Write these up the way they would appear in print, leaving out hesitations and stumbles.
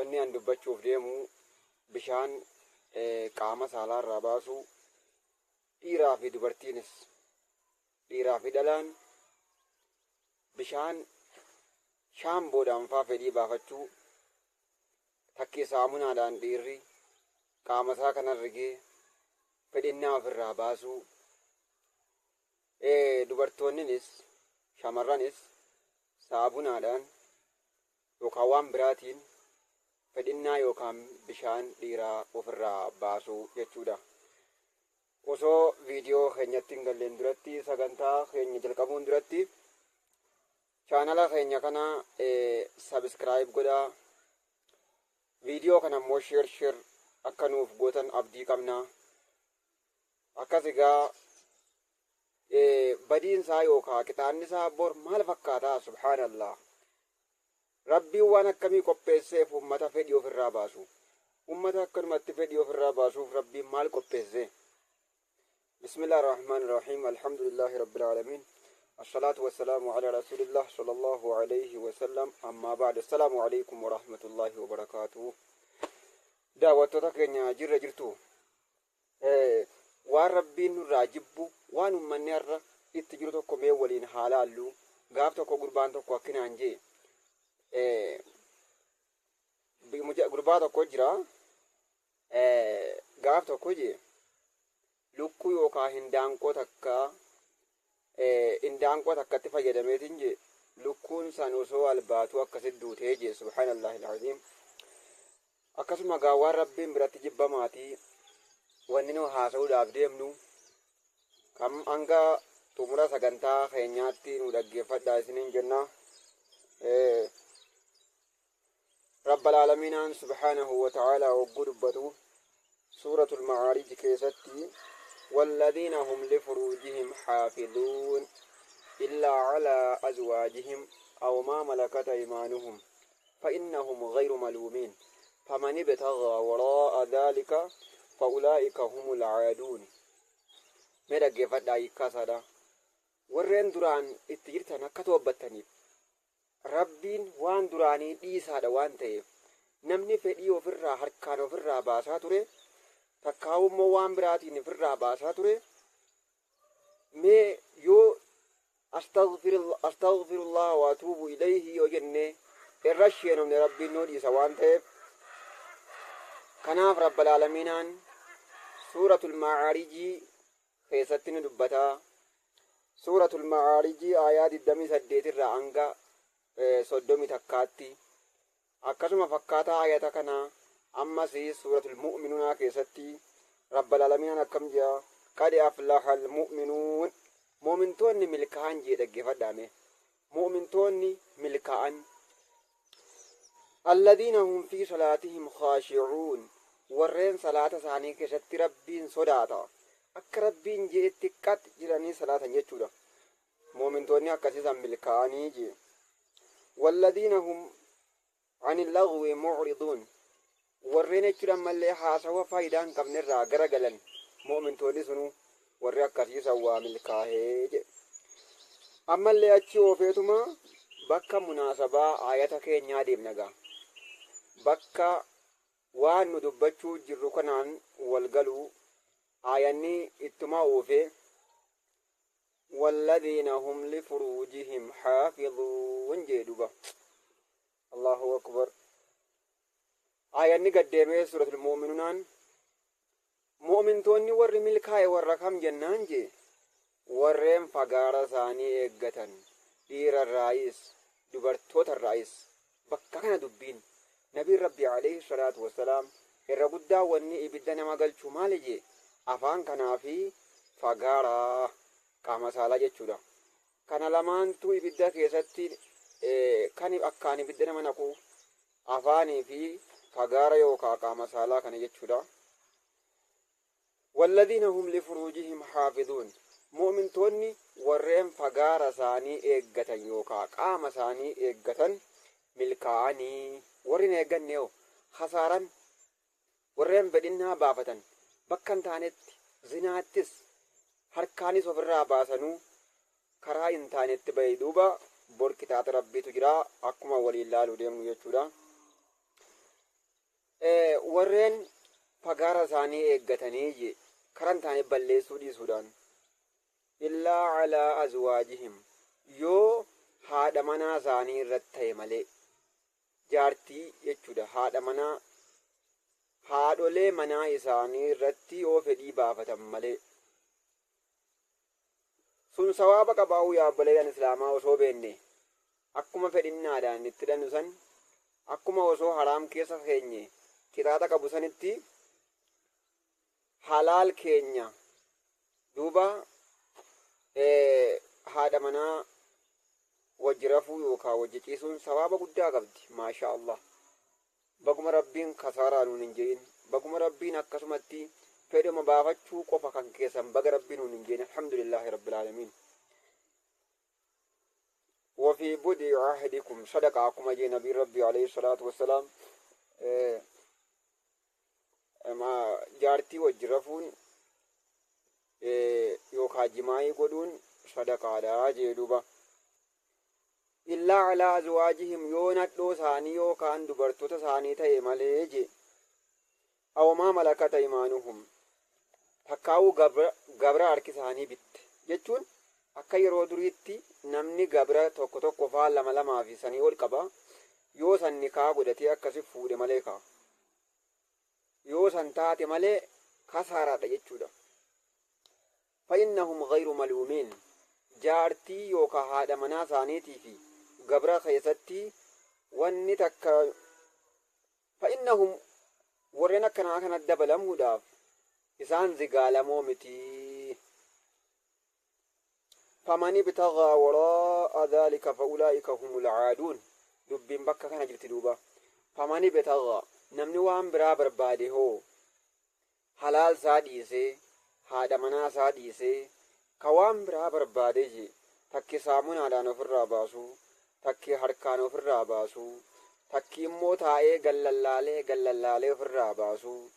wanni an dubbachuuf deemu bishaan qaama saalaarraa baasu dhiiraa fi dubartiinis dhiiraa fi dhalaan bishaan shaamboodhaan faa fedhii baafachuu takkii saamunaadhaan dhiirri qaama isaa kanan rigee fedhinnaa ofirraa baasuu dubartoonninis shamarranis saabunaadhaan yookaan waan biraatiin fedhinnaa yookaan bishaan dhiiraa ofirraa baasuu jechuudha. Osoo viidiyoo keenyatti hin galleen duratti sagantaa keenya jalqabuun duratti chaanala keenya kana subscribe godhaa. Viidiyoo kana immoo share akka nuuf gootan abdii qabna. Akkas egaa badiinsaa yookaan qixaannisaa bor maal fakkaataa subhaanallah. Rabbiin waan akkamii qopheesseef ummata fedhii ofirraa baasu. Ummata akkanumatti fedhii ofirraa baasuuf rabbiin maal qopheesse? Bismillahir Rahmanir Rahim. Alhamdulillahi Rabbil Alamin. Assalatu wassalamu ala Rasulillah sallallahu alayhi wa sallam. Amma ba'd. Assalamu alaykum wa rahmatullahi wa barakatuh. Daawwattoota keenya jirtu. Waan rabbiin nurraa jibbu waan ummanni irra itti jiru tokko mee waliin haala allu gaaf tokko gurbaan tokko akkinaan jee gurbaa tokko jira gaaf tokko jee lukkuu yookaan hindaanqoo takkatti fayyadameetiin jee lukkuun san osoo albaatu akkasitti duutee jee subhaanallahil aziim. Akkasuma gaawwaan rabbiin biratti jibbamaatii wanni nu haasa'uudhaaf deemnu kam hanga xumura sagantaa keenyaatti nu dhaggeeffadhaa isiniin jenna. Rabbal Aalamiinaan subhaanahu wa ta'aalaa hogguu dubbatu suuratul Macaarij keessatti والذين هم لفروجهم حافظون إلا على أزواجهم أو ما ملكت أيمانهم فإنهم غير ملومين فمن ابتغى وراء ذلك فأولئك هم العادون. ماذا قفت دايكا سادا ورين دران اتجرتنا كتوبتني ربين وان دراني ديسادا وان تيف نمني فديو فرا حركانو فرا باسا توري تكاو مو وان براتين فرا باسا توري مي يو أستغفر الله واتوب إليه يو جنة الرشينو من ربين نو ديسا وان تيف كناف رب العالمين سورة المعارج خيستين دبتا سورة المعارج آيات الدمي سديت الرعنقة صدومي تكاتي أكسما فكاتا آيات كنا أما سي سورة المؤمنون كيستي رب العالمين أكم جا قد أفلح المؤمنون مؤمنتون ملكان جي دقفت دامي مؤمنتون ملكان الذين هم في صلاتهم خاشعون ورين صلاة ثاني كشت ربين صداتا أك ربين جي اتكات جراني صلاة يجودا مؤمنتوني أكسيسا ملكاني جي والذين هم عن اللغو معرضون ورين اجرا ملي حاسا وفايدان قبن الرا غرغلن مؤمنتوني سنو ورين أكسيسا وملكاه جي أما اللي أجي وفيتما بكا مناسبة آياتا كينيا ديبنغا bakka waan nu dubbachuu jirru kanaan walgaluu aayanni ittuma uufe والذين هم لفروجهم حافظون جدوبا الله أكبر aayanni gaddeemee suuratul mu'minuunaan mu'mintoonni warri milkaa'e warra kam jennaan jee warreen fagaara isaanii eeggatan dhiirarraayis dubartootarraayis bakka kana dubbiin نبي ربي عليه الصلاة والسلام الرجودة واني إبدنا ما قال شو مالجي أفان كنا في فقارا كما سالا جتشودا كان لمان تو إبدا كيستي كان أكاني بدنا ما نقول أفاني في فقارا يوكا كما سالا كان جتشودا والذين هم لفروجهم حافظون مؤمن توني ورين فقارا ساني إيقتن يوكا كما ساني إيقتن ملكاني warrin eegganneeyo khasaaran warreen fedhinnaa baafatan bakkan taanetti zinaattis harkaanis ofirraa baasanuu karaa hin taanetti bahe duuba bor kitaata rabbiitu jira akkuma waliin laaluu deemnu jechuudha. warreen fagaara isaanii eeggatanii je karan taane balleessuu dhiisuudhaan illaa calaa azwaajihim yoo haadha manaa isaanii irratti ta'e malee jaartii jechuudha haadha manaa haadholee manaa isaanii irratti yoo fedhii baafatan malee sun sawaaba qabaa'uu yaa obboleeyyan islaamaa osoo beenne akkuma fedhinnaadhaan itti hidhannu san akkuma osoo haraam keessa keenye qixaaxa qabu sanitti halaal keenya duuba haadha manaa wajji rafuu yookaan wajji ciisuun sawaaba guddaa qabdi maasha Allah. Baguma rabbiin kasaaraa nuun hin jedhin baguma rabbiin akkasumatti fedhuma baafachuu qofa kan keessan baga rabbiin nuun hin jedhin alhamdulillahi rabbil aalamiin. وفي بدء عهدكم صدق كما جاء نبي ربي عليه الصلاة والسلام ما جارتي وجرفون يوكا جماعي قدون صدق على جيدوبا إلا على أزواجهم يونت لو ثاني يوكان دبرتو ثاني تاي ماليجي أو ما ملكت إيمانهم تكاو غبر أركي ثاني بيت جتون akka yeroo duriitti namni gabra tokko tokko faa lama lamaa fi sanii ol qaba yoo san nikaa godhatee akkasi fuudhe malee kaa yoo san taate malee kasaaraadha jechuudha. fa'innahum ghayru maluumiin jaartii yookaan haadha manaa isaaniitii fi gabra keessatti wanni takka fa'innahum warreen akkanaa kana dabalamuudhaaf isaan zigaalamoo miti. فمن ابتغى وراء ذلك فأولئك هم العادون دبين بكا كان جرت دوبا فمن ابتغى نمني وان برا برباده هو حلال ساديسي هذا منا ساديسي كوان برا برباده جي تكي سامون على نفر راباسو تكي حركان نفر راباسو تكي موتاء قللالي فر راباسو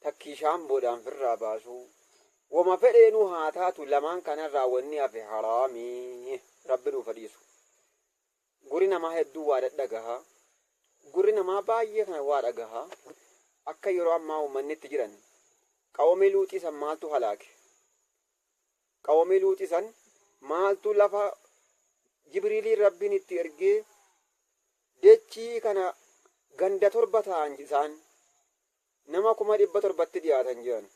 تكي شام بودان فر راباسو وما فدينو هاتاتو لمان كان راوني في حرامي ربنا فديسو غورينا ما هدو وادغها غورينا ما بايه كان وادغها akka yeroo ammaa uummannitti jiran qawmii luuxii san maaltu halaake qawmii luuxii san maaltu lafa jibriilii rabbiin itti ergee dechii kana ganda torba ta'an isaan nama 700 dhiyaatan jiran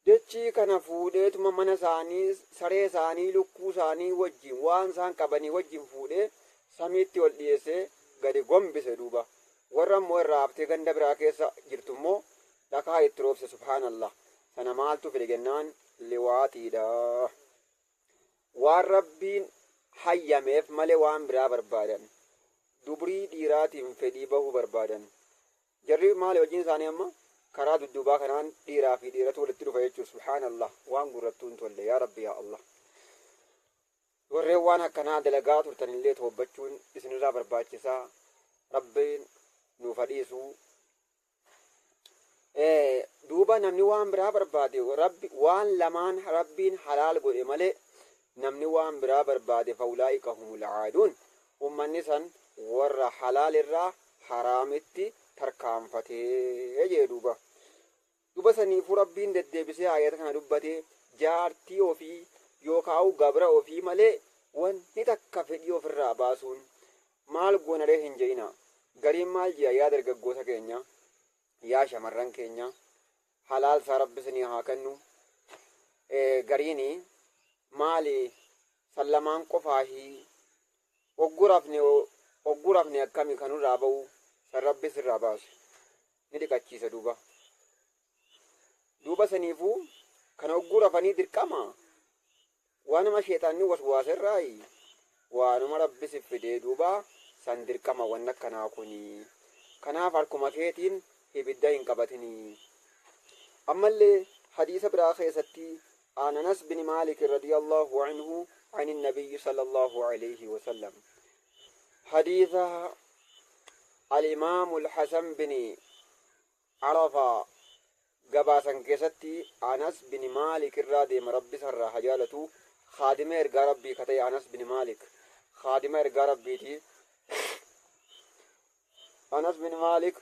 dechii kana fuudheetuma mana isaanii saree isaanii lukkuu isaanii wajjin waan isaan qabanii wajjin fuudhee samiitti ol dhiyeessee gadi gombise duuba warra immoo irraa haftee ganda biraa keessa jirtu immoo dhakaa itti roobse subhaanallah sana maaltu fide jennaan liwaaxiidha waan rabbiin hayyameef malee waan biraa barbaadan dubrii dhiiraatiin fedhii bahuu barbaadan jarri maali wajjin isaanii amma karaa dudduubaa kanaan dhiiraa fi dhiiratu walitti dhufa jechuun subhaanallah waan gurrattuun tolle yaa rabbi yaa Allah warreen waan akkanaa dalagaa turtanillee toobbachuun isinirraa barbaachisaa rabbiin nuuf hadhiisu duuba namni waan biraa barbaade rabbi waan lamaan rabbiin halaal godhe malee namni waan biraa barbaade faulaa'ika humul aaduun ummanni san warra halaal irraa haraamitti tarkaanfatee jee duuba saniifuu rabbiin deddeebisee ayata kana dubbatee jaartii ofii yookaan gabra ofii malee wanni takka fedhii ofirraa baasuun maal goonaree hin je'ina gariin maal ji'a yaa dargaggoota keenya yaa shamarran keenya halaal isaa rabbisanii haa kennu gariini maali sallamaan qofaahii oggurafne akkami kanurraa ba'u san rabbis irraa baasu ni dhiqachiisa duuba saniifuu kana oggurafanii dirqama waanuma sheexaanni waswaaserraayi waanuma rabbisi fidee duuba san dirqama wanna akkanaa kuni kanaaf harkuma keetiin ibidda hin qabatinii ammallee hadiisa biraa keessatti عن أنس بن مالك رضي الله عنه عن النبي صلى الله عليه وسلم حديث الإمام الحسن بن عرفة قباسا كيستي أنس بن مالك الرادي مربي سر حجالته خادم إرقى ربي كتي أنس بن مالك خادم إرقى ربي تي أنس بن مالك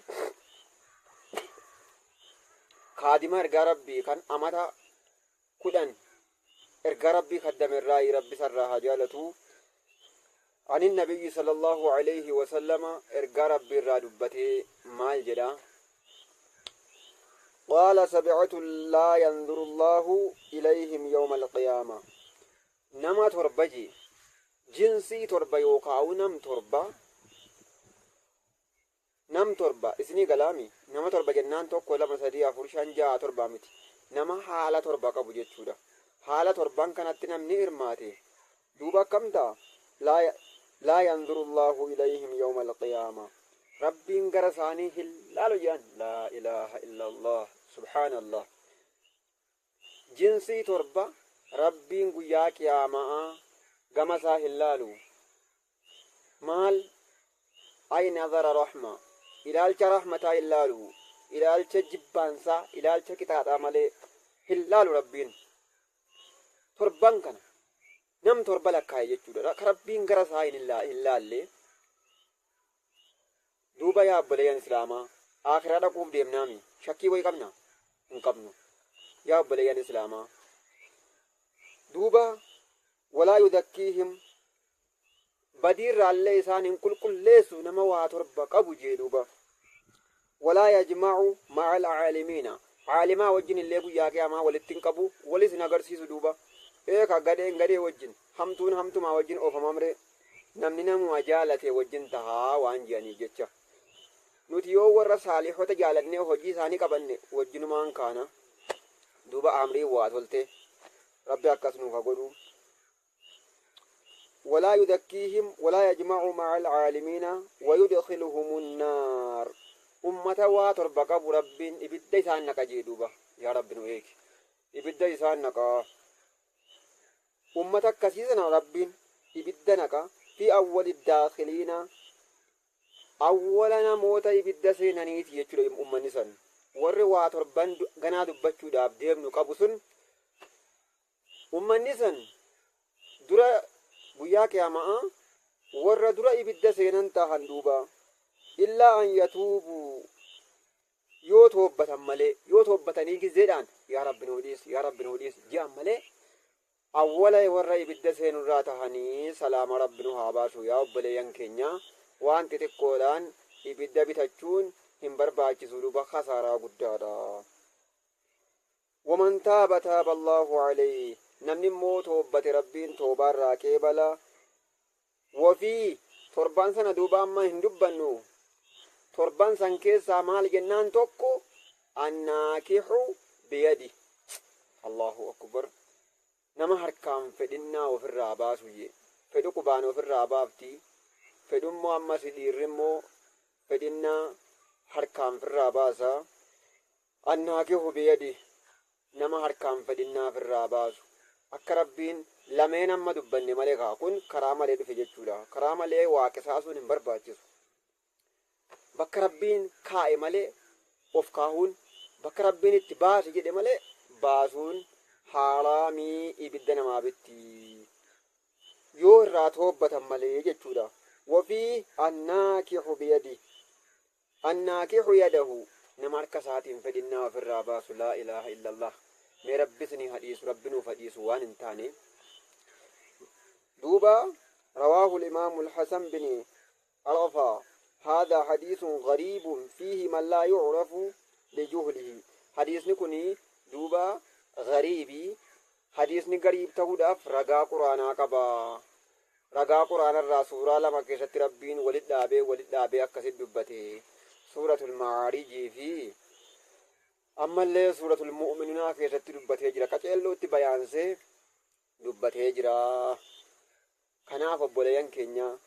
kaadima ergaa rabbii kan amata kudhan ergaa rabbii kaddamerraa rabbi sarraa haa jaalatu. عن النبي صلى الله عليه وسلم إرجع ربي الرادبته مال جدا قال سبعة لا ينظر الله إليهم يوم القيامة نما تربجي جنسي تربة يوقعو نم تربة اسني كلامي نما تربة جنان تو كل مسدي أفرشان جاء تربة متي نما حالة تربة كبوجت شودا حالة تربان كانت نمني إرماتي دوبا كم تا لا ينظر الله إليهم يوم القيامة ربي انقرساني هلالو جان لا إله إلا الله سبحان الله جنسي تربة ربي انقياك يا ماء قمسا هلالو مال أي نظر رحمة إلالك رحمة هلالو إلالك جبانسا إلالك كتاب عملي هلالو ربين تربان كان نم تربة لك هاي جتودا كربين غرس هاي إلا دوبا يا بليان إسلاما آخر هذا كوب ديم نامي شكي وي قبنا انقبنو يا بليان إسلاما دوبا ولا يذكيهم بدير على لسان كل ليسو نما واتربا قبو جي دوبا ولا يجمع مع العالمين عالما وجن اللي بو يا كيما ولتنقبو ولس نغرسيسو دوبا ka gadee wajjin hamtuun hamtuma wajjin oofamamre namni namu jaalate wajjin tahaa waan ji'anii jecha nuti yoo warra saalihota jaalannee hojii isaanii qabanne wajjinumaan kaana duuba amrii waa tolte rabbi akkas nuuf godhu ولا يذكيهم ولا يجمع مع العالمين ويدخلهم النار أمة واتر بقب رب إبدا يسانك جيدوبا يا رب نويك إبدا يسانك أمتك كثيرا ربين إبدنك في أول الداخلين أولنا موتا إبدا سينانيت يجل أم نسان وروا تربان غنا دبچو داب ديم نقبسن أم نسان درا بياك يا ما ور درا إبدا سينان تهندوبا إلا أن يتوبوا يوتوبة ملي يوتوبة نيجي زيدان يا رب نوديس جام ملي أولا ورّا إبدا سين الراتهاني سلام ربنا هاباسو يا أبليان كينيا وان تتكولان إبدا بتجون هم برباكي سلوبا خسارة قدادا ومن تاب الله عليه نمني موت توبة ربين توبا راكيبلا وفي تربان سنة دوبا ما هندبنو تربان سن كيسا مال جنان توكو الناكحو بيدي الله أكبر nama harkaan fedhinnaa ofirraa baasu jee fedhu qubaan ofirraa baafti fedhummoo ammas dhiirrimmoo fedhinnaa harkaan ofirraa baasa annaakihu biyadi nama harkaan fedhinnaa ofirraa baasu akka rabbiin lameen amma dubbanne malee kaa kun karaa malee dhufe jechuudha karaa malee waaqisaasuun hin barbaachisu bakka rabbiin kaa'e malee of kaahuun bakka rabbiin itti baase jedhe malee baasuun حرامي إبدا ما بتي يورا توبة ملي جتودا وفي الناكح بيدي الناكح يده نمارك ساعتين فدنا في الراباس لا إله إلا الله مربسني حديث ربنا فديث وان انتاني دوبا رواه الإمام الحسن بن عرفة هذا حديث غريب فيه من لا يعرف لجهله حديث نكوني دوبا غريبي حديثني غريب تقولف رجاء قرآن كبا رجاء قرآن الرسول لما كشت ربين ولد دابي أكسد دبته سورة المعارج في أما اللي سورة المؤمنين كشت دبته جرا كتيلو تبيان سه دبته جرا كنا فبوليان كينيا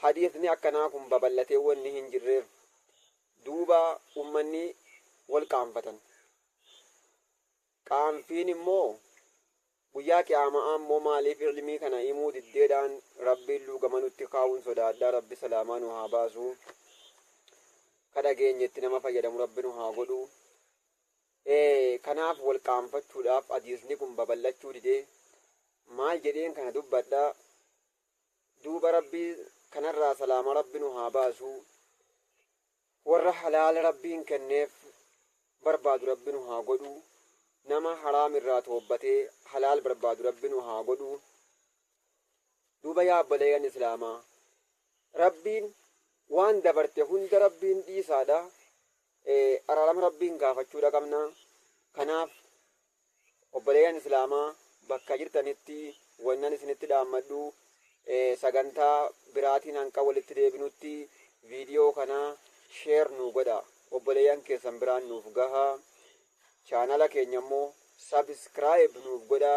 حديثني أكناكم ببلته ونهين جرير دوبا أمني والكامفتن qaanfiin immoo guyyaa qiyaamaa ammoo maaliif ilmii kana himuu diddeedhaan rabbiin luugama nutti kaa'uun sodaadhaa rabbi salaamaa nu haa baasu kadhageenyetti nama fayyadamu rabbi nu haa godhu kanaaf wal qaanfachuudhaaf hadiisni kun babal'achuu didee maal jedheen kana dubbadha duuba rabbii kanarraa salaama rabbi nu haa baasu warra halaala rabbiin kenneef barbaadu rabbinu haa godhu nama haraam irraa toobbatee halaal barbaadu rabbinu haa godhu. duuba yaa obboleeyyan islaamaa rabbiin waan dabarte hunda rabbiin dhiisaadha. araarama rabbiin gaafachuudha qabna. kanaaf obboleeyyan islaamaa bakka jirtanitti wannan isinitti dhaammadhu sagantaa biraatiin hanqa walitti deebinutti viidiyoo kana sheer nu godha obboleeyyan keessan biraan nuuf gaha. chaanala keenya immoo sabskraayib nuuf godha.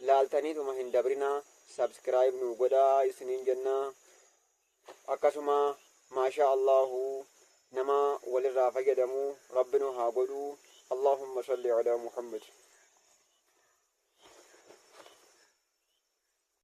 laaltaniituma hin dabrina sabskraayib nuuf godha isiniin jenna. akkasuma maashaa allahu nama walirraa fayyadamu rabbinu haa godhu. اللهم صل على محمد.